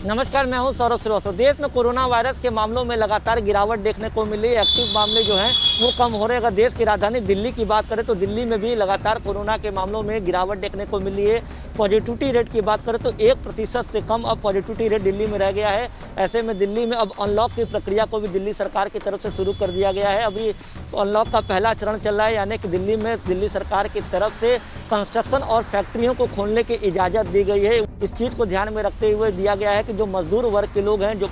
नमस्कार, मैं हूं सौरभ श्रीवास्तव। देश में कोरोना वायरस के मामलों में लगातार गिरावट देखने को मिली। एक्टिव मामले जो हैं वो कम हो रहे हैं। अगर देश की राजधानी दिल्ली की बात करें तो दिल्ली में भी लगातार कोरोना के मामलों में गिरावट देखने को मिली है। पॉजिटिविटी रेट की बात करें तो 1% से कम अब पॉजिटिविटी रेट दिल्ली में रह गया है। ऐसे में दिल्ली में अब अनलॉक की प्रक्रिया को भी दिल्ली सरकार की तरफ से शुरू कर दिया गया है। अभी अनलॉक का पहला चरण चल रहा है, यानी कि दिल्ली में दिल्ली सरकार की तरफ से कंस्ट्रक्शन और फैक्ट्रियों को खोलने की इजाज़त दी गई है। इस चीज़ को ध्यान में रखते हुए दिया गया है कि जो मजदूर वर्ग के लोग हैं, जो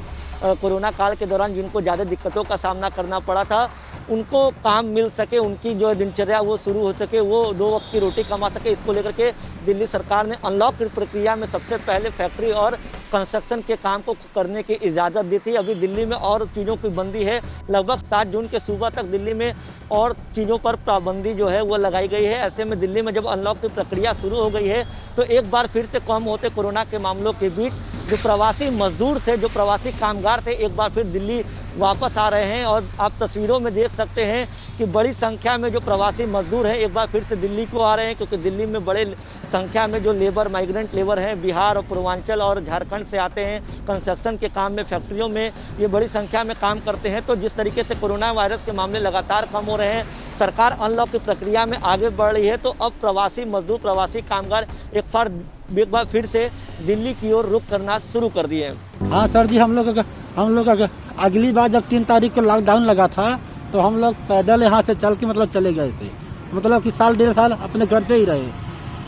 कोरोना काल के दौरान जिनको ज़्यादा दिक्कतों का सामना करना पड़ा था, उनको काम मिल सके, उनकी जो दिनचर्या वो शुरू हो सके, वो 2 वक्त की रोटी कमा सके। इसको लेकर के दिल्ली सरकार ने अनलॉक की प्रक्रिया में सबसे पहले फैक्ट्री और कंस्ट्रक्शन के काम को करने की इजाज़त दी थी। अभी दिल्ली में और चीज़ों की बंदी है। लगभग 7 जून के सुबह तक दिल्ली में और चीज़ों पर पाबंदी जो है वो लगाई गई है। ऐसे में दिल्ली में जब अनलॉक की प्रक्रिया शुरू हो गई है तो एक बार फिर से कम होते कोरोना के मामलों के बीच जो प्रवासी मजदूर थे, जो प्रवासी कामगार थे, एक बार फिर दिल्ली वापस आ रहे हैं। और आप तस्वीरों में देख सकते हैं कि बड़ी संख्या में जो प्रवासी मजदूर हैं एक बार फिर से दिल्ली को आ रहे हैं, क्योंकि दिल्ली में बड़े संख्या में जो लेबर माइग्रेंट लेबर हैं बिहार और पूर्वांचल और झारखंड से आते हैं। कंस्ट्रक्शन के काम में, फैक्ट्रियों में ये बड़ी संख्या में काम करते हैं। तो जिस तरीके से कोरोना वायरस के मामले लगातार कम हो रहे हैं, सरकार अनलॉक की प्रक्रिया में आगे बढ़ रही है, तो अब प्रवासी मजदूर, प्रवासी कामगार एक बार फिर से दिल्ली की ओर रुख करना शुरू कर दिए हैं। हाँ सर जी, हम लोग अगली बार जब 3 तारीख को लॉकडाउन लगा था तो हम लोग पैदल यहाँ से चल के चले गए थे। मतलब कि 1.5 साल अपने घर पे ही रहे।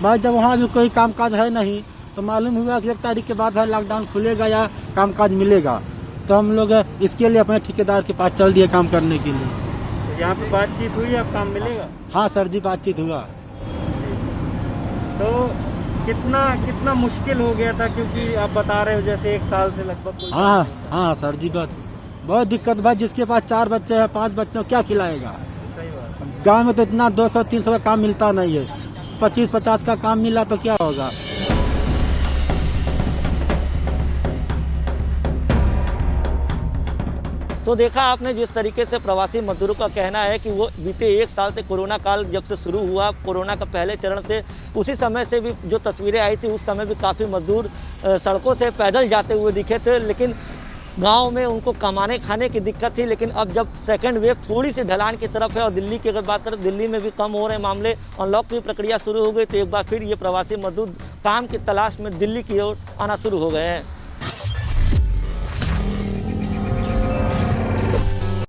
भाई जब वहाँ भी कोई कामकाज है नहीं तो मालूम हुआ कि 1 तारीख के बाद लॉकडाउन खुलेगा या कामकाज मिलेगा, तो हम लोग इसके लिए अपने ठेकेदार के पास चल दिए काम करने के लिए। यहाँ पे बातचीत हुई, अब काम मिलेगा? हाँ सर जी, बातचीत हुआ। तो कितना मुश्किल हो गया था, क्योंकि आप बता रहे हो जैसे 1 साल से लगभग। हाँ सर जी, बहुत दिक्कत भाई। जिसके पास 4 बच्चे हैं, 5 बच्चों क्या खिलाएगा? सही बात। गाँव में तो इतना 200-300 का काम मिलता नहीं है। 25-50 का काम मिला तो क्या होगा? तो देखा आपने जिस तरीके से प्रवासी मजदूरों का कहना है कि वो बीते 1 साल से कोरोना काल जब से शुरू हुआ, कोरोना का पहले चरण से उसी समय से भी जो तस्वीरें आई थी, उस समय भी काफ़ी मजदूर सड़कों से पैदल जाते हुए दिखे थे। लेकिन गांव में उनको कमाने खाने की दिक्कत थी। लेकिन अब जब सेकंड वेव थोड़ी सी ढलान की तरफ है और दिल्ली की अगर बात करें, दिल्ली में भी कम हो रहे मामले, अनलॉक की प्रक्रिया शुरू हो गई, तो एक बार फिर ये प्रवासी मजदूर काम की तलाश में दिल्ली की ओर आना शुरू हो गए हैं।